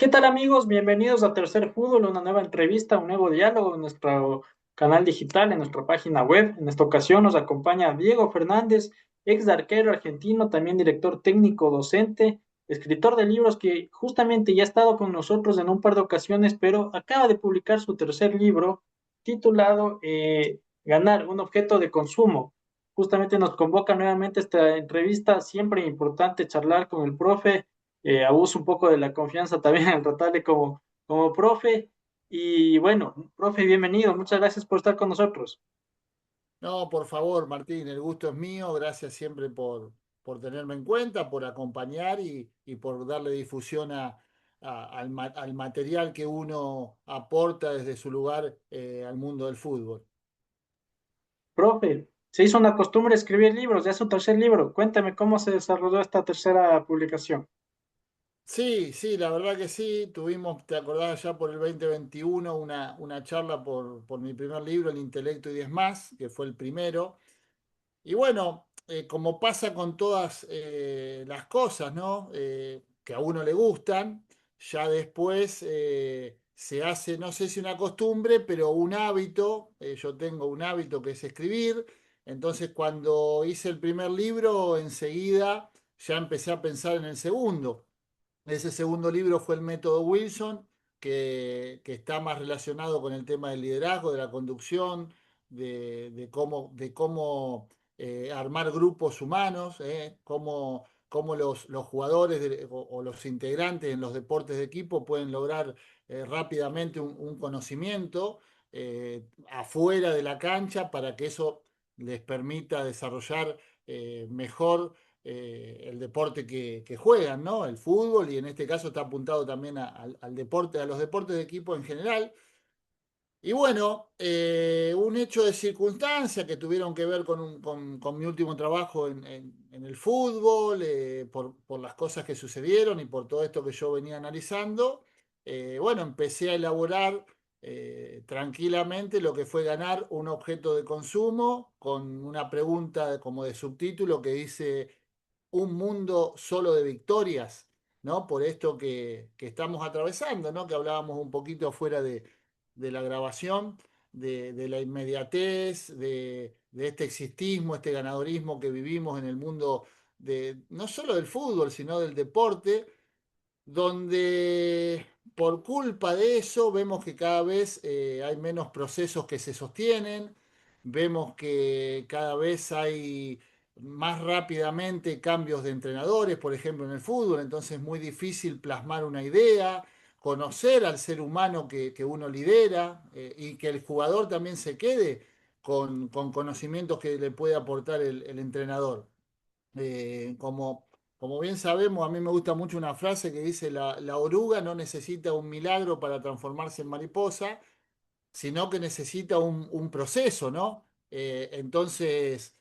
¿Qué tal amigos? Bienvenidos a Tercer Fútbol, una nueva entrevista, un nuevo diálogo en nuestro canal digital, en nuestra página web. En esta ocasión nos acompaña Diego Fernández, ex arquero argentino, también director técnico, docente, escritor de libros que justamente ya ha estado con nosotros en un par de ocasiones, pero acaba de publicar su tercer libro titulado Ganar, un objeto de consumo. Justamente nos convoca nuevamente esta entrevista, siempre importante charlar con el profe. Abuso un poco de la confianza también al tratarle como profe. Y bueno, profe, bienvenido. Muchas gracias por estar con nosotros. No, por favor, Martín, el gusto es mío. Gracias siempre por tenerme en cuenta, por acompañar y por darle difusión al material que uno aporta desde su lugar al mundo del fútbol. Profe, se hizo una costumbre escribir libros, ya es su tercer libro. Cuéntame cómo se desarrolló esta tercera publicación. Sí, sí, la verdad que sí. Tuvimos, te acordás ya por el 2021, una charla por mi primer libro, El intelecto y 10 más, que fue el primero. Y bueno, como pasa con todas las cosas, ¿no? Que a uno le gustan, ya después se hace, no sé si una costumbre, pero un hábito. Yo tengo un hábito que es escribir. Entonces, cuando hice el primer libro, enseguida ya empecé a pensar en el segundo. Ese segundo libro fue el método Wilson, que está más relacionado con el tema del liderazgo, de la conducción, de cómo armar grupos humanos, cómo los jugadores o los integrantes en los deportes de equipo pueden lograr rápidamente un conocimiento afuera de la cancha para que eso les permita desarrollar mejor el deporte que juegan, ¿no? El fútbol, y en este caso está apuntado también al deporte, a los deportes de equipo en general. Y bueno, un hecho de circunstancia que tuvieron que ver con mi último trabajo en el fútbol, por las cosas que sucedieron y por todo esto que yo venía analizando, bueno, empecé a elaborar tranquilamente lo que fue ganar un objeto de consumo con una pregunta como de subtítulo que dice un mundo solo de victorias, ¿no? Por esto que estamos atravesando, ¿no? Que hablábamos un poquito fuera de la grabación, de la inmediatez, de este existismo, este ganadorismo que vivimos en el mundo no solo del fútbol, sino del deporte, donde por culpa de eso vemos que cada vez hay menos procesos que se sostienen, vemos que cada vez hay más rápidamente cambios de entrenadores, por ejemplo en el fútbol, entonces es muy difícil plasmar una idea, conocer al ser humano que uno lidera y que el jugador también se quede con conocimientos que le puede aportar el entrenador. Como bien sabemos, a mí me gusta mucho una frase que dice, la oruga no necesita un milagro para transformarse en mariposa, sino que necesita un proceso, ¿no? Entonces,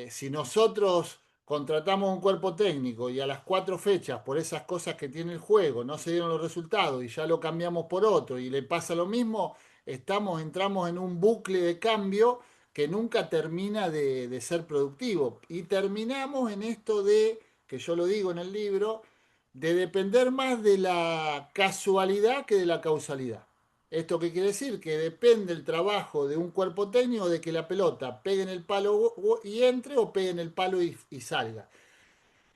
si nosotros contratamos un cuerpo técnico y a las 4 fechas, por esas cosas que tiene el juego, no se dieron los resultados y ya lo cambiamos por otro y le pasa lo mismo, entramos en un bucle de cambio que nunca termina de ser productivo. Y terminamos en esto que yo lo digo en el libro, de depender más de la casualidad que de la causalidad. ¿Esto qué quiere decir? Que depende el trabajo de un cuerpo técnico de que la pelota pegue en el palo y entre o pegue en el palo y salga.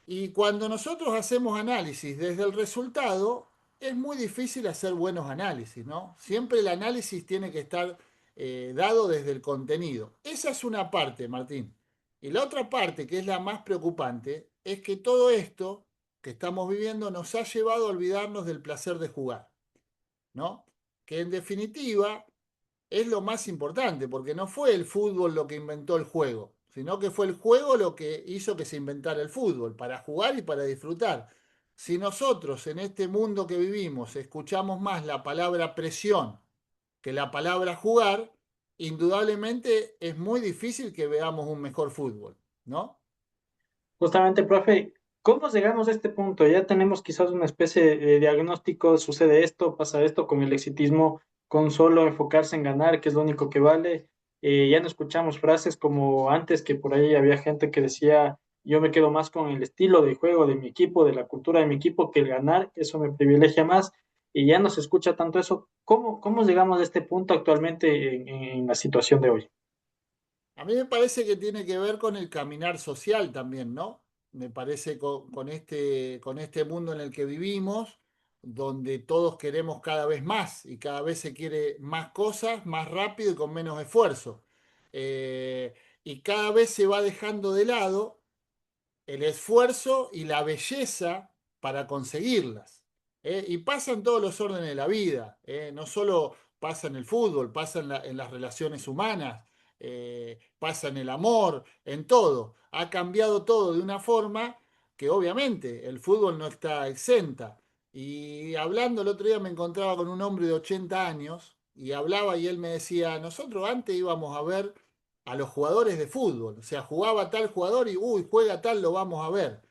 Y cuando nosotros hacemos análisis desde el resultado, es muy difícil hacer buenos análisis, ¿no? Siempre el análisis tiene que estar dado desde el contenido. Esa es una parte, Martín. Y la otra parte, que es la más preocupante, es que todo esto que estamos viviendo nos ha llevado a olvidarnos del placer de jugar, ¿no? Que en definitiva es lo más importante, porque no fue el fútbol lo que inventó el juego, sino que fue el juego lo que hizo que se inventara el fútbol, para jugar y para disfrutar. Si nosotros en este mundo que vivimos escuchamos más la palabra presión que la palabra jugar, indudablemente es muy difícil que veamos un mejor fútbol, ¿no? Justamente, profe, ¿cómo llegamos a este punto? Ya tenemos quizás una especie de diagnóstico, sucede esto, pasa esto con el exitismo, con solo enfocarse en ganar, que es lo único que vale. Ya no escuchamos frases como antes, que por ahí había gente que decía Yo me quedo más con el estilo de juego de mi equipo, de la cultura de mi equipo, que el ganar, eso me privilegia más y ya no se escucha tanto eso. ¿Cómo llegamos a este punto actualmente en la situación de hoy? A mí me parece que tiene que ver con el caminar social también, ¿no? Me parece con este mundo en el que vivimos, donde todos queremos cada vez más y cada vez se quiere más cosas, más rápido y con menos esfuerzo. Eh, y cada vez se va dejando de lado el esfuerzo y la belleza para conseguirlas. Y pasa en todos los órdenes de la vida, no solo pasa en el fútbol, pasa en las relaciones humanas, pasa en el amor, en todo. Ha cambiado todo de una forma que obviamente el fútbol no está exenta. Y hablando el otro día me encontraba con un hombre de 80 años y hablaba y él me decía, nosotros antes íbamos a ver a los jugadores de fútbol. O sea, jugaba tal jugador y, uy, juega tal, lo vamos a ver.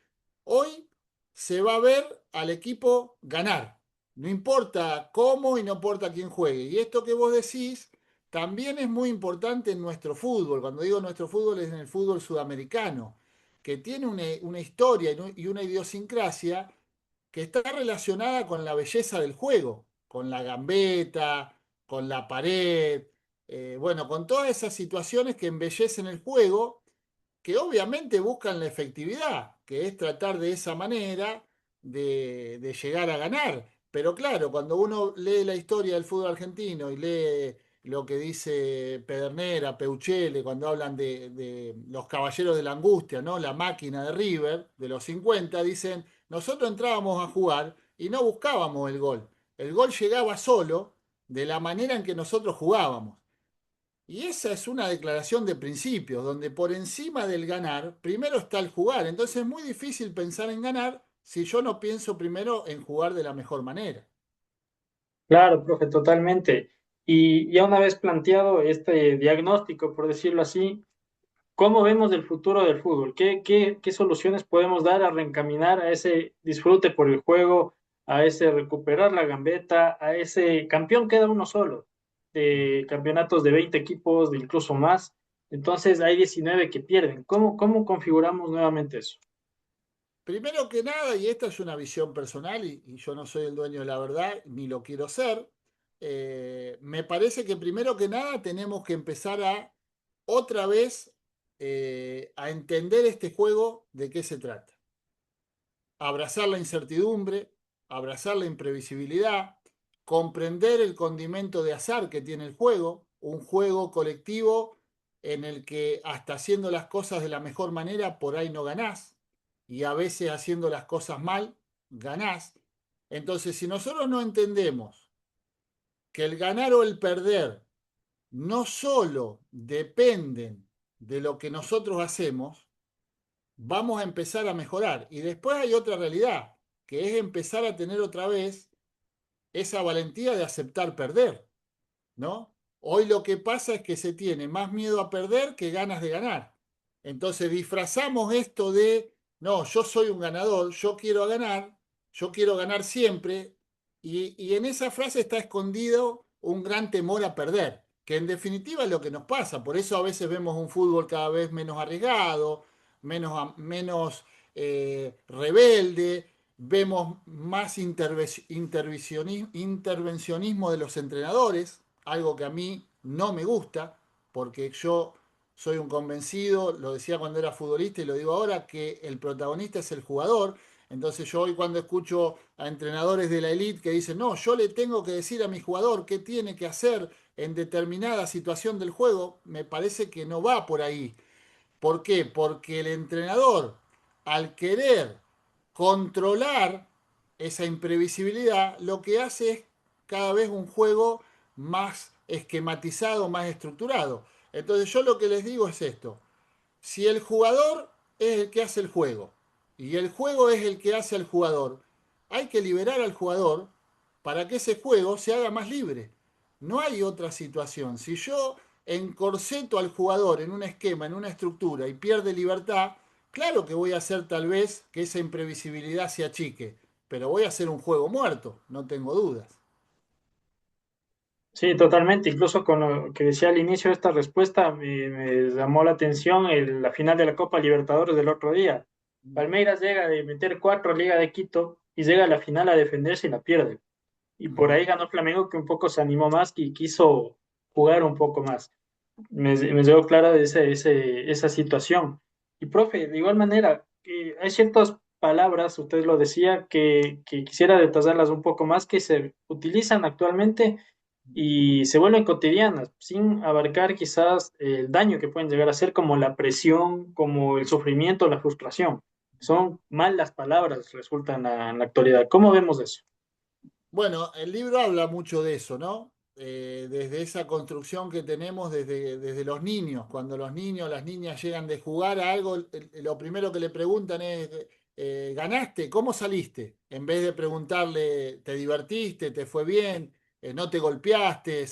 Hoy se va a ver al equipo ganar. No importa cómo y no importa quién juegue. Y esto que vos decís también es muy importante en nuestro fútbol. Cuando digo nuestro fútbol es en el fútbol sudamericano, que tiene una historia y una idiosincrasia que está relacionada con la belleza del juego, con la gambeta, con la pared, bueno, con todas esas situaciones que embellecen el juego, que obviamente buscan la efectividad, que es tratar de esa manera de llegar a ganar. Pero claro, cuando uno lee la historia del fútbol argentino y lee lo que dice Pedernera, Peuchele, cuando hablan de los caballeros de la angustia, ¿no? La máquina de River de los 50, dicen, nosotros entrábamos a jugar y no buscábamos el gol. El gol llegaba solo de la manera en que nosotros jugábamos. Y esa es una declaración de principios, donde por encima del ganar, primero está el jugar. Entonces es muy difícil pensar en ganar si yo no pienso primero en jugar de la mejor manera. Claro, profe, totalmente. Y ya una vez planteado este diagnóstico, por decirlo así, ¿cómo vemos el futuro del fútbol? ¿Qué soluciones podemos dar a reencaminar a ese disfrute por el juego, a ese recuperar la gambeta, a ese campeón queda uno solo, de campeonatos de 20 equipos, de incluso más? Entonces hay 19 que pierden. ¿Cómo configuramos nuevamente eso? Primero que nada, y esta es una visión personal, y yo no soy el dueño de la verdad, ni lo quiero ser, me parece que primero que nada tenemos que empezar a otra vez a entender este juego de qué se trata. Abrazar la incertidumbre, abrazar la imprevisibilidad, comprender el condimento de azar que tiene el juego, un juego colectivo en el que hasta haciendo las cosas de la mejor manera por ahí no ganás y a veces haciendo las cosas mal ganás. Entonces, si nosotros no entendemos que el ganar o el perder no solo dependen de lo que nosotros hacemos, vamos a empezar a mejorar. Y después hay otra realidad, que es empezar a tener otra vez esa valentía de aceptar perder, ¿no? Hoy lo que pasa es que se tiene más miedo a perder que ganas de ganar. Entonces disfrazamos esto de, no, yo soy un ganador, yo quiero ganar siempre, y en esa frase está escondido un gran temor a perder, que en definitiva es lo que nos pasa. Por eso a veces vemos un fútbol cada vez menos arriesgado, menos rebelde, vemos más intervencionismo de los entrenadores, algo que a mí no me gusta, porque yo soy un convencido, lo decía cuando era futbolista y lo digo ahora, que el protagonista es el jugador. Entonces yo hoy cuando escucho a entrenadores de la élite que dicen, no, yo le tengo que decir a mi jugador qué tiene que hacer en determinada situación del juego, me parece que no va por ahí. ¿Por qué? Porque el entrenador, al querer controlar esa imprevisibilidad, lo que hace es cada vez un juego más esquematizado, más estructurado. Entonces yo lo que les digo es esto. Si el jugador es el que hace el juego y el juego es el que hace al jugador, hay que liberar al jugador para que ese juego se haga más libre. No hay otra situación. Si yo encorseto al jugador en un esquema, en una estructura y pierde libertad, claro que voy a hacer tal vez que esa imprevisibilidad se achique, pero voy a hacer un juego muerto, no tengo dudas. Sí, totalmente. Incluso con lo que decía al inicio de esta respuesta, me llamó la atención la final de la Copa Libertadores del otro día. Palmeiras llega de meter cuatro Liga de Quito y llega a la final a defenderse y la pierde. Y por Ujú. ahí ganó Flamengo que un poco se animó más y quiso jugar un poco más. Me llegó clara esa situación. Y profe, de igual manera, hay ciertas palabras, usted lo decía, que quisiera detallarlas un poco más, que se utilizan actualmente y se vuelven cotidianas, sin abarcar quizás el daño que pueden llegar a ser, como la presión, como el sufrimiento, la frustración. Son malas palabras, resultan en la actualidad. ¿Cómo vemos eso? Bueno, el libro habla mucho de eso, ¿no? Desde esa construcción que tenemos desde los niños. Cuando los niños, las niñas llegan de jugar a algo, lo primero que le preguntan es, ¿ganaste? ¿Cómo saliste? En vez de preguntarle, ¿te divertiste? ¿Te fue bien? ¿No te golpeaste?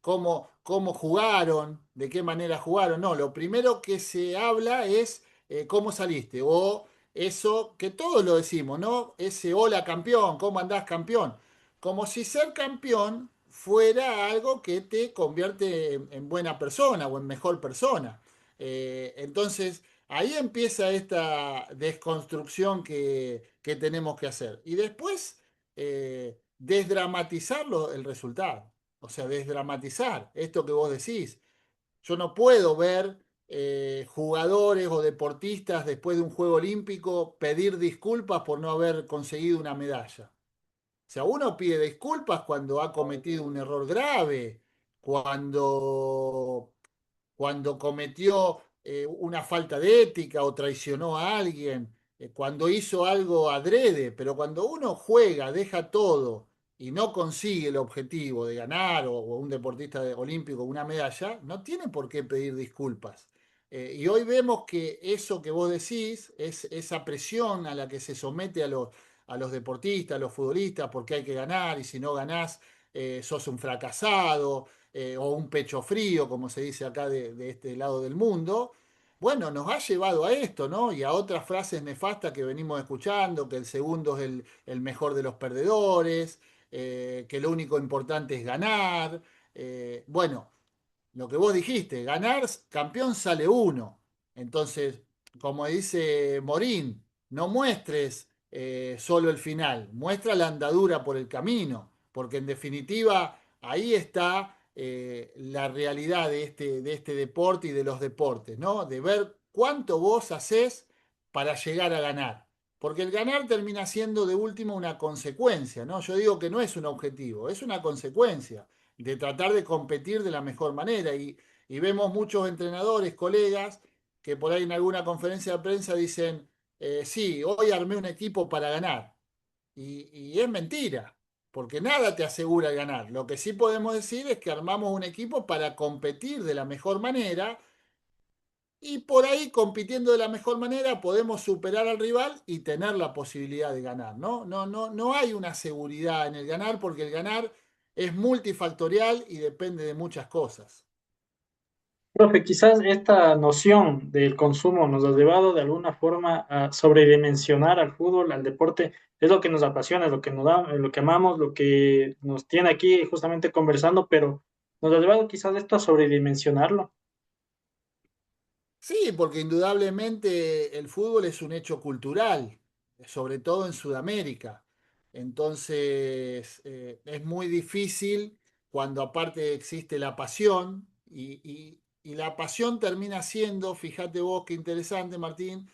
¿Cómo jugaron? ¿De qué manera jugaron? No, lo primero que se habla es, ¿cómo saliste? O eso que todos lo decimos, ¿no? Ese hola campeón, ¿cómo andás campeón? Como si ser campeón fuera algo que te convierte en buena persona o en mejor persona. Entonces, ahí empieza esta desconstrucción que tenemos que hacer. Y después, desdramatizarlo el resultado. O sea, desdramatizar esto que vos decís. Yo no puedo ver jugadores o deportistas después de un juego olímpico pedir disculpas por no haber conseguido una medalla. O sea, uno pide disculpas cuando ha cometido un error grave, cuando, cuando cometió una falta de ética o traicionó a alguien, cuando hizo algo adrede, pero cuando uno juega, deja todo y no consigue el objetivo de ganar o un deportista olímpico una medalla, no tiene por qué pedir disculpas. Y hoy vemos que eso que vos decís es esa presión a la que se somete a los deportistas, a los futbolistas, porque hay que ganar y si no ganás sos un fracasado o un pecho frío, como se dice acá de este lado del mundo. Bueno, nos ha llevado a esto, ¿no? Y a otras frases nefastas que venimos escuchando, que el segundo es el mejor de los perdedores, que lo único importante es ganar. Bueno, lo que vos dijiste, ganar campeón sale uno. Entonces, como dice Morín, no muestres solo el final, muestra la andadura por el camino, porque en definitiva ahí está la realidad de este deporte y de los deportes, ¿no? De ver cuánto vos hacés para llegar a ganar. Porque el ganar termina siendo de último una consecuencia, ¿no? Yo digo que no es un objetivo, es una consecuencia de tratar de competir de la mejor manera. Y vemos muchos entrenadores, colegas, que por ahí en alguna conferencia de prensa dicen, sí, hoy armé un equipo para ganar. Y es mentira, porque nada te asegura ganar. Lo que sí podemos decir es que armamos un equipo para competir de la mejor manera y por ahí, compitiendo de la mejor manera, podemos superar al rival y tener la posibilidad de ganar, ¿no? No hay una seguridad en el ganar porque el ganar es multifactorial y depende de muchas cosas. Profe, quizás esta noción del consumo nos ha llevado de alguna forma a sobredimensionar al fútbol, al deporte. Es lo que nos apasiona, es lo que nos da, es lo que amamos, lo que nos tiene aquí justamente conversando, pero nos ha llevado quizás esto a sobredimensionarlo. Sí, porque indudablemente el fútbol es un hecho cultural, sobre todo en Sudamérica. Entonces, es muy difícil cuando aparte existe la pasión y la pasión termina siendo, fíjate vos qué interesante, Martín,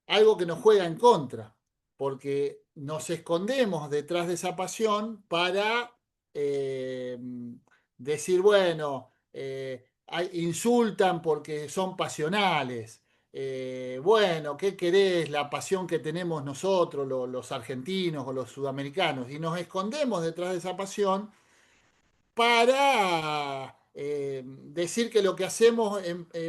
algo que nos juega en contra, porque nos escondemos detrás de esa pasión para eh, decir, bueno, insultan porque son pasionales. Bueno, ¿qué querés? La pasión que tenemos nosotros, los argentinos o los sudamericanos, y nos escondemos detrás de esa pasión para decir que lo que hacemos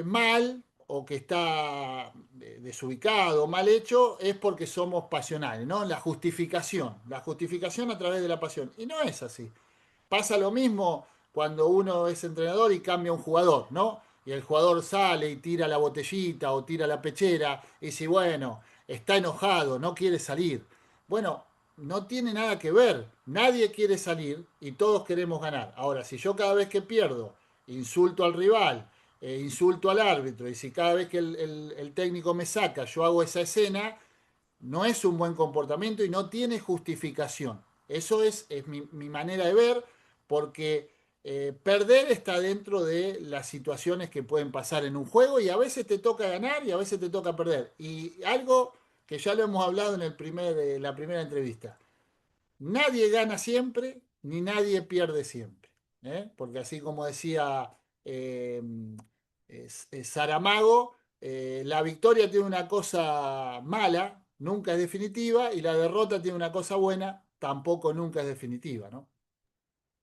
mal o que está desubicado, mal hecho, es porque somos pasionales, ¿no? La justificación a través de la pasión. Y no es así. Pasa lo mismo cuando uno es entrenador y cambia un jugador, ¿no? Y el jugador sale y tira la botellita o tira la pechera y dice, bueno, está enojado, no quiere salir. Bueno, no tiene nada que ver. Nadie quiere salir y todos queremos ganar. Ahora, si yo cada vez que pierdo insulto al rival, insulto al árbitro, y si cada vez que el técnico me saca yo hago esa escena, no es un buen comportamiento y no tiene justificación. Eso es mi manera de ver, porque perder está dentro de las situaciones que pueden pasar en un juego y a veces te toca ganar y a veces te toca perder. Y algo que ya lo hemos hablado en la primera entrevista. Nadie gana siempre, ni nadie pierde siempre. Porque así como decía eh, Saramago, la victoria tiene una cosa mala, nunca es definitiva, y la derrota tiene una cosa buena, tampoco nunca es definitiva, ¿no?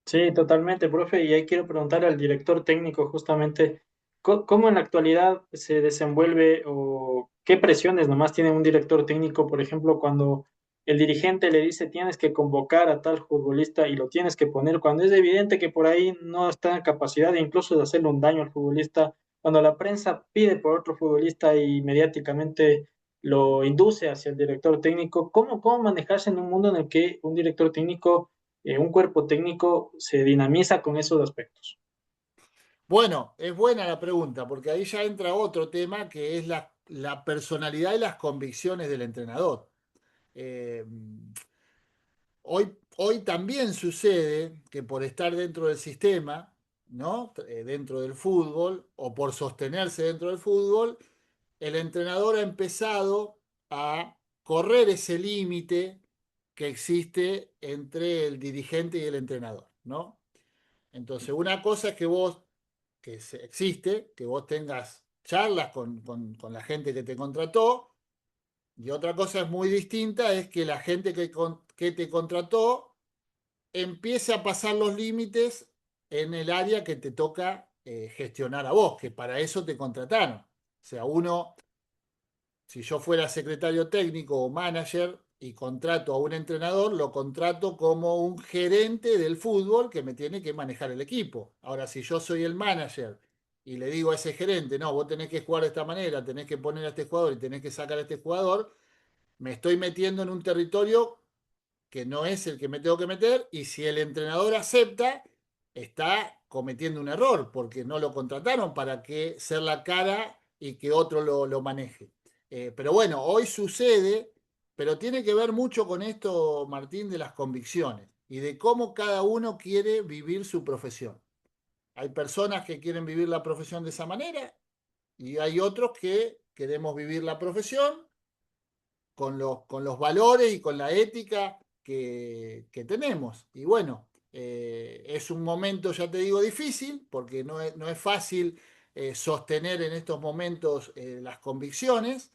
Sí, totalmente, profe. Y ahí quiero preguntar al director técnico justamente, ¿cómo en la actualidad se desenvuelve o qué presiones nomás tiene un director técnico, por ejemplo, cuando el dirigente le dice tienes que convocar a tal futbolista y lo tienes que poner, cuando es evidente que por ahí no está en capacidad de incluso de hacerle un daño al futbolista, cuando la prensa pide por otro futbolista y mediáticamente lo induce hacia el director técnico? ¿Cómo manejarse en un mundo en el que un director técnico un cuerpo técnico se dinamiza con esos aspectos? Bueno, es buena la pregunta, porque ahí ya entra otro tema que es la personalidad y las convicciones del entrenador. Eh, hoy también sucede que por estar dentro del sistema, ¿no? Dentro del fútbol, o por sostenerse dentro del fútbol, el entrenador ha empezado a correr ese límite que existe entre el dirigente y el entrenador, ¿no? Entonces, una cosa es que existe, que vos tengas charlas con la gente que te contrató, y otra cosa es muy distinta, es que la gente que te contrató empiece a pasar los límites en el área que te toca gestionar a vos, que para eso te contrataron. O sea, si yo fuera secretario técnico o manager y contrato a un entrenador, lo contrato como un gerente del fútbol que me tiene que manejar el equipo. Ahora, si yo soy el manager y le digo a ese gerente, no, vos tenés que jugar de esta manera, tenés que poner a este jugador y tenés que sacar a este jugador, me estoy metiendo en un territorio que no es el que me tengo que meter, y si el entrenador acepta, está cometiendo un error, porque no lo contrataron para que ser la cara y que otro lo maneje. Pero bueno, hoy sucede, pero tiene que ver mucho con esto, Martín, de las convicciones y de cómo cada uno quiere vivir su profesión. Hay personas que quieren vivir la profesión de esa manera y hay otros que queremos vivir la profesión con los valores y con la ética que tenemos. Y bueno, es un momento, ya te digo, difícil, porque no es fácil sostener en estos momentos las convicciones,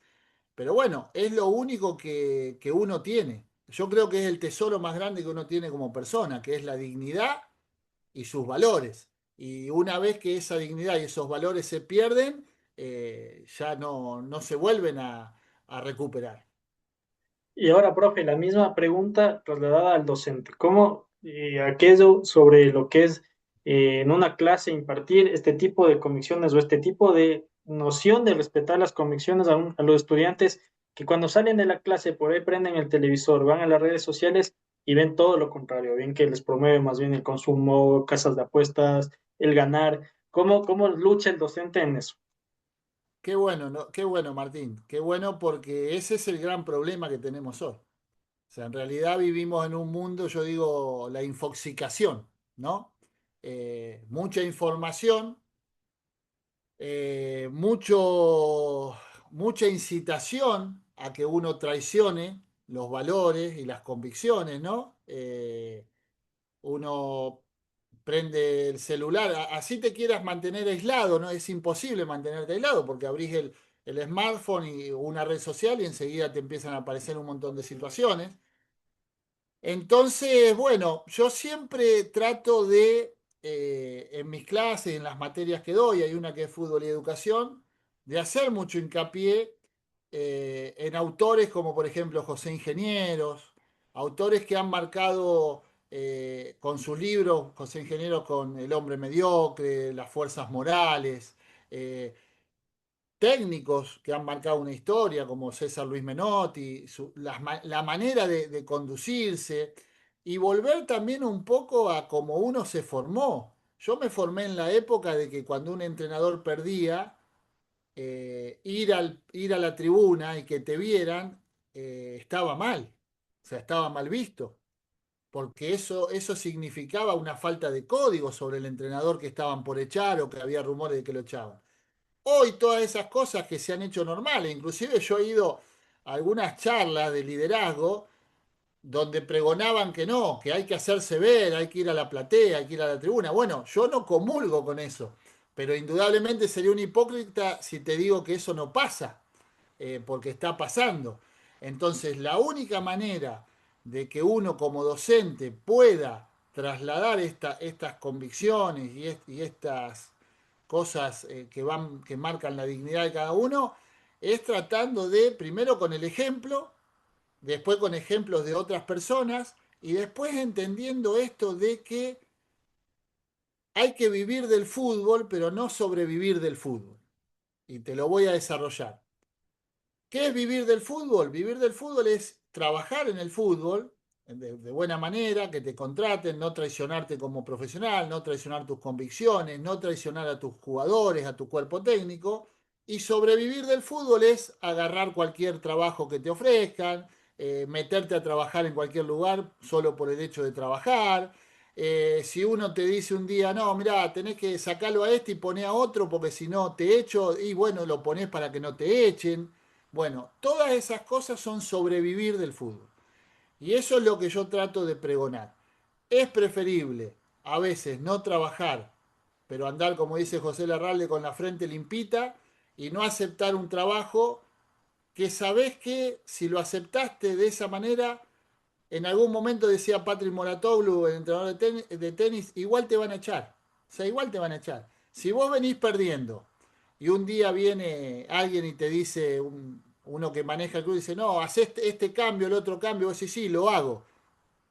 pero bueno, es lo único que uno tiene. Yo creo que es el tesoro más grande que uno tiene como persona, que es la dignidad y sus valores. Y una vez que esa dignidad y esos valores se pierden, ya no se vuelven a recuperar. Y ahora, profe, la misma pregunta trasladada al docente. ¿Cómo aquello sobre lo que es en una clase impartir este tipo de convicciones o este tipo de noción de respetar las convicciones a los estudiantes que cuando salen de la clase por ahí prenden el televisor, van a las redes sociales y ven todo lo contrario, ven que les promueve más bien el consumo, casas de apuestas, el ganar? ¿Cómo lucha el docente en eso? Qué bueno, qué bueno, Martín, qué bueno, porque ese es el gran problema que tenemos hoy. O sea, en realidad vivimos en un mundo, yo digo, la infoxicación, ¿no? Mucha información, mucha incitación a que uno traicione los valores y las convicciones, ¿no? Uno prende el celular, así te quieras mantener aislado, ¿no? Es imposible mantenerte aislado porque abrís el smartphone y una red social y enseguida te empiezan a aparecer un montón de situaciones. Entonces, bueno, yo siempre trato en mis clases, en las materias que doy, hay una que es fútbol y educación, de hacer mucho hincapié en autores como por ejemplo José Ingenieros, autores que han marcado con sus libros, José Ingenieros con El hombre mediocre, Las fuerzas morales, eh, técnicos que han marcado una historia, como César Luis Menotti, la manera de conducirse, y volver también un poco a cómo uno se formó. Yo me formé en la época de que cuando un entrenador perdía, ir a la tribuna y que te vieran, estaba mal, o sea, estaba mal visto, porque eso significaba una falta de código sobre el entrenador que estaban por echar o que había rumores de que lo echaban. Hoy todas esas cosas que se han hecho normales, inclusive yo he ido a algunas charlas de liderazgo donde pregonaban que no, que hay que hacerse ver, hay que ir a la platea, hay que ir a la tribuna. Bueno, yo no comulgo con eso, pero indudablemente sería un hipócrita si te digo que eso no pasa, porque está pasando. Entonces, la única manera de que uno como docente pueda trasladar estas convicciones y estas cosas que marcan la dignidad de cada uno es tratando de, primero con el ejemplo, después con ejemplos de otras personas y después entendiendo esto de que hay que vivir del fútbol, pero no sobrevivir del fútbol. Y te lo voy a desarrollar. ¿Qué es vivir del fútbol? Vivir del fútbol es trabajar en el fútbol de buena manera, que te contraten, no traicionarte como profesional, no traicionar tus convicciones, no traicionar a tus jugadores, a tu cuerpo técnico. Y sobrevivir del fútbol es agarrar cualquier trabajo que te ofrezcan, meterte a trabajar en cualquier lugar solo por el hecho de trabajar. Si uno te dice un día, no, mirá, tenés que sacarlo a este y poner a otro porque si no te echo, y bueno, lo pones para que no te echen. Bueno, todas esas cosas son sobrevivir del fútbol. Y eso es lo que yo trato de pregonar. Es preferible a veces no trabajar, pero andar, como dice José Larralde, con la frente limpita y no aceptar un trabajo que sabés que si lo aceptaste de esa manera, en algún momento decía Patrick Moratoglu, el entrenador de tenis, igual te van a echar. O sea, igual te van a echar. Si vos venís perdiendo y un día viene alguien y te dice, uno que maneja el club, dice, no, haz este cambio, el otro cambio, vos decís, sí, lo hago.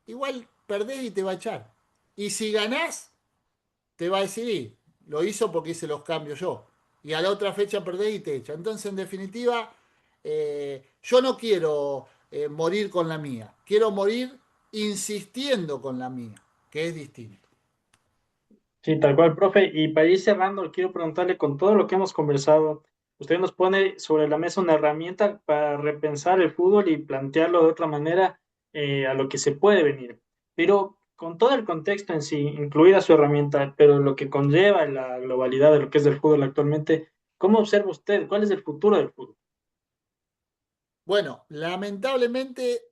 Igual perdés y te va a echar. Y si ganás, te va a decir, lo hizo porque hice los cambios yo. Y a la otra fecha perdés y te echa. Entonces, en definitiva, yo no quiero morir con la mía. Quiero morir insistiendo con la mía, que es distinto. Sí, tal cual, profe. Y para ir cerrando, quiero preguntarle con todo lo que hemos conversado, usted nos pone sobre la mesa una herramienta para repensar el fútbol y plantearlo de otra manera a lo que se puede venir. Pero con todo el contexto en sí, incluida su herramienta, pero lo que conlleva la globalidad de lo que es el fútbol actualmente, ¿cómo observa usted? ¿Cuál es el futuro del fútbol? Bueno, lamentablemente,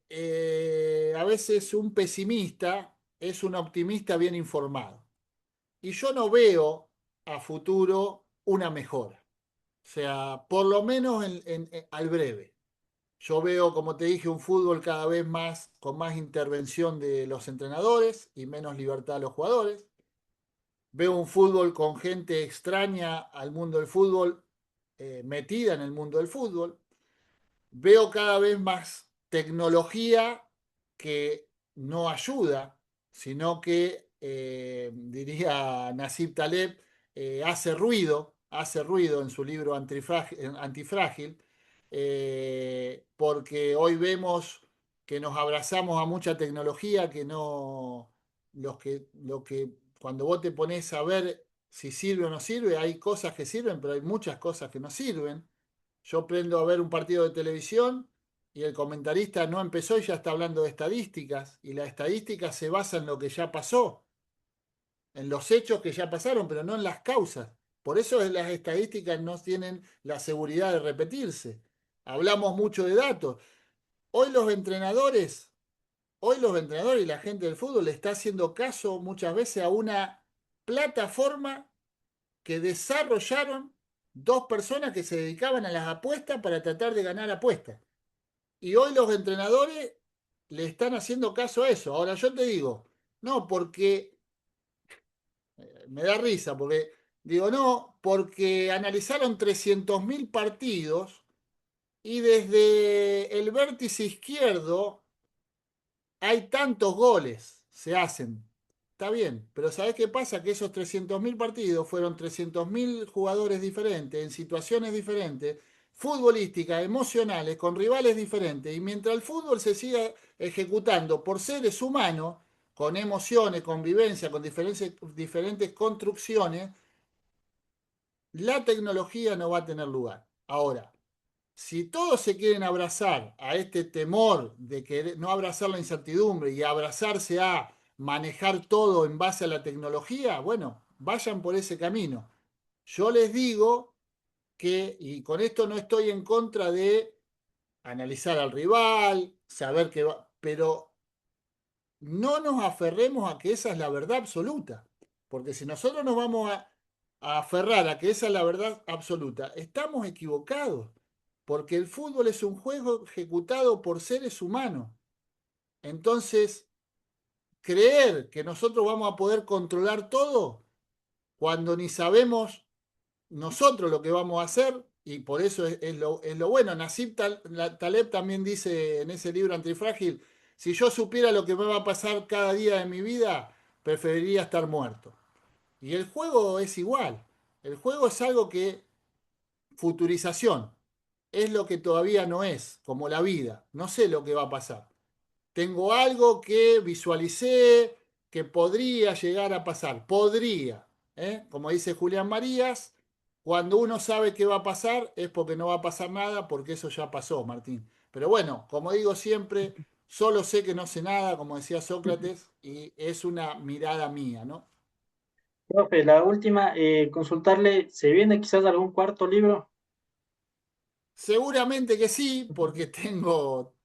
a veces un pesimista es un optimista bien informado. Y yo no veo a futuro una mejora. O sea, por lo menos al breve. Yo veo, como te dije, un fútbol cada vez más con más intervención de los entrenadores y menos libertad de los jugadores. Veo un fútbol con gente extraña al mundo del fútbol, metida en el mundo del fútbol. Veo cada vez más tecnología que no ayuda, sino que, diría Nasib Taleb, hace ruido en su libro Antifrágil, porque hoy vemos que nos abrazamos a mucha tecnología que no, lo que cuando vos te pones a ver si sirve o no sirve, hay cosas que sirven, pero hay muchas cosas que no sirven. Yo prendo a ver un partido de televisión y el comentarista no empezó y ya está hablando de estadísticas. Y la estadística se basa en lo que ya pasó, en los hechos que ya pasaron, pero no en las causas. Por eso las estadísticas no tienen la seguridad de repetirse. Hablamos mucho de datos. Hoy los entrenadores, hoy los entrenadores y la gente del fútbol le está haciendo caso muchas veces a una plataforma que desarrollaron dos personas que se dedicaban a las apuestas para tratar de ganar apuestas. Y hoy los entrenadores le están haciendo caso a eso. Ahora yo te digo, no, porque me da risa, porque digo, no, porque analizaron 300.000 partidos y desde el vértice izquierdo hay tantos goles, se hacen. Está bien, pero ¿sabés qué pasa? Que esos 300.000 partidos fueron 300.000 jugadores diferentes, en situaciones diferentes, futbolísticas, emocionales, con rivales diferentes. Y mientras el fútbol se siga ejecutando por seres humanos, con emociones, con vivencia, con diferentes construcciones, la tecnología no va a tener lugar. Ahora, si todos se quieren abrazar a este temor de que no abrazar la incertidumbre y abrazarse a manejar todo en base a la tecnología, bueno, vayan por ese camino. Yo les digo que, y con esto no estoy en contra de analizar al rival, saber qué va, pero no nos aferremos a que esa es la verdad absoluta, porque si nosotros nos vamos a aferrar a que esa es la verdad absoluta, estamos equivocados, porque el fútbol es un juego ejecutado por seres humanos. Entonces, creer que nosotros vamos a poder controlar todo cuando ni sabemos nosotros lo que vamos a hacer, y por eso es lo bueno. Taleb también dice en ese libro Antifrágil, si yo supiera lo que me va a pasar cada día de mi vida, preferiría estar muerto. Y el juego es igual. El juego es algo que, futurización, es lo que todavía no es, como la vida. No sé lo que va a pasar. Tengo algo que visualicé que podría llegar a pasar. Podría. ¿Eh? Como dice Julián Marías, cuando uno sabe qué va a pasar es porque no va a pasar nada, porque eso ya pasó, Martín. Pero bueno, como digo siempre, solo sé que no sé nada, como decía Sócrates, y es una mirada mía, ¿no? Profe, la última, consultarle, ¿se viene quizás algún cuarto libro? Seguramente que sí, porque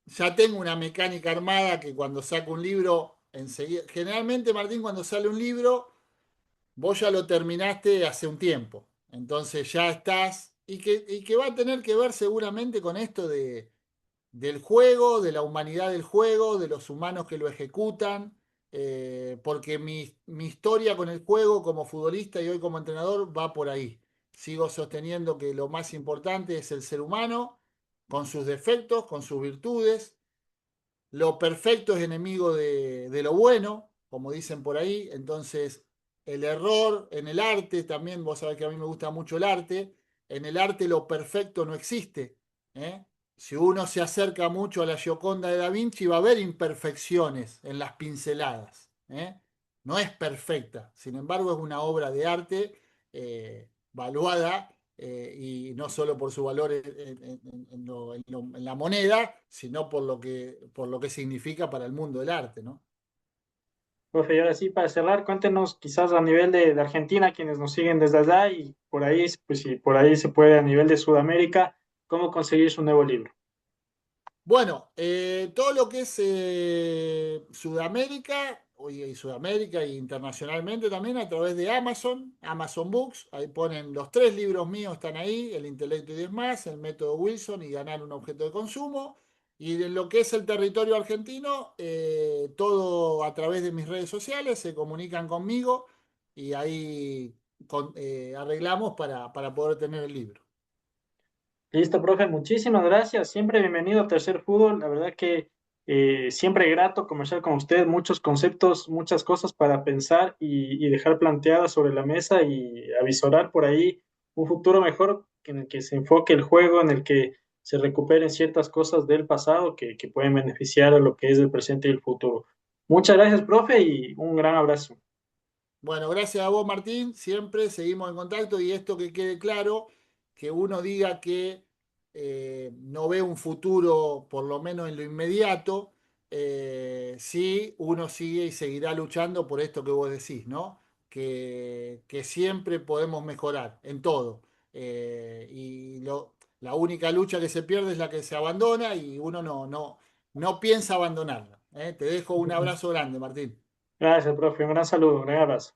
ya tengo una mecánica armada que cuando saco un libro, enseguida, generalmente, Martín, cuando sale un libro, vos ya lo terminaste hace un tiempo. Entonces ya estás, y que va a tener que ver seguramente con esto del juego, de la humanidad del juego, de los humanos que lo ejecutan, porque mi historia con el juego como futbolista y hoy como entrenador va por ahí. Sigo sosteniendo que lo más importante es el ser humano, con sus defectos, con sus virtudes, lo perfecto es enemigo de lo bueno, como dicen por ahí. Entonces, el error en el arte, también vos sabés que a mí me gusta mucho el arte, en el arte lo perfecto no existe. ¿Eh? Si uno se acerca mucho a la Gioconda de Da Vinci, va a haber imperfecciones en las pinceladas. ¿Eh? No es perfecta, sin embargo, es una obra de arte valuada y no solo por su valor en la moneda, sino por lo que significa para el mundo del arte, ¿no? Profe, y ahora sí, para cerrar, cuéntenos quizás a nivel de Argentina, quienes nos siguen desde allá, y por ahí, pues si por ahí se puede a nivel de Sudamérica, cómo conseguir su nuevo libro. Bueno, todo lo que es Sudamérica, y Sudamérica e internacionalmente también a través de Amazon, Amazon Books, ahí ponen los 3 libros míos, están ahí, El intelecto y demás, El método Wilson y Ganar un objeto de consumo. Y de lo que es el territorio argentino, todo a través de mis redes sociales, se comunican conmigo y ahí arreglamos para poder tener el libro. Listo, profe, muchísimas gracias. Siempre bienvenido a Tercer Fútbol. La verdad que siempre grato conversar con usted, muchos conceptos, muchas cosas para pensar y dejar planteadas sobre la mesa y avisorar por ahí un futuro mejor en el que se enfoque el juego, en el que se recuperen ciertas cosas del pasado que pueden beneficiar a lo que es el presente y el futuro. Muchas gracias, profe, y un gran abrazo. Bueno, gracias a vos, Martín. Siempre seguimos en contacto y esto que quede claro, que uno diga que no ve un futuro, por lo menos en lo inmediato, sí, uno sigue y seguirá luchando por esto que vos decís, ¿no? Que siempre podemos mejorar en todo. La única lucha que se pierde es la que se abandona y uno no piensa abandonarla. ¿Eh? Te dejo un abrazo grande, Martín. Gracias, profe, un gran saludo, un gran abrazo.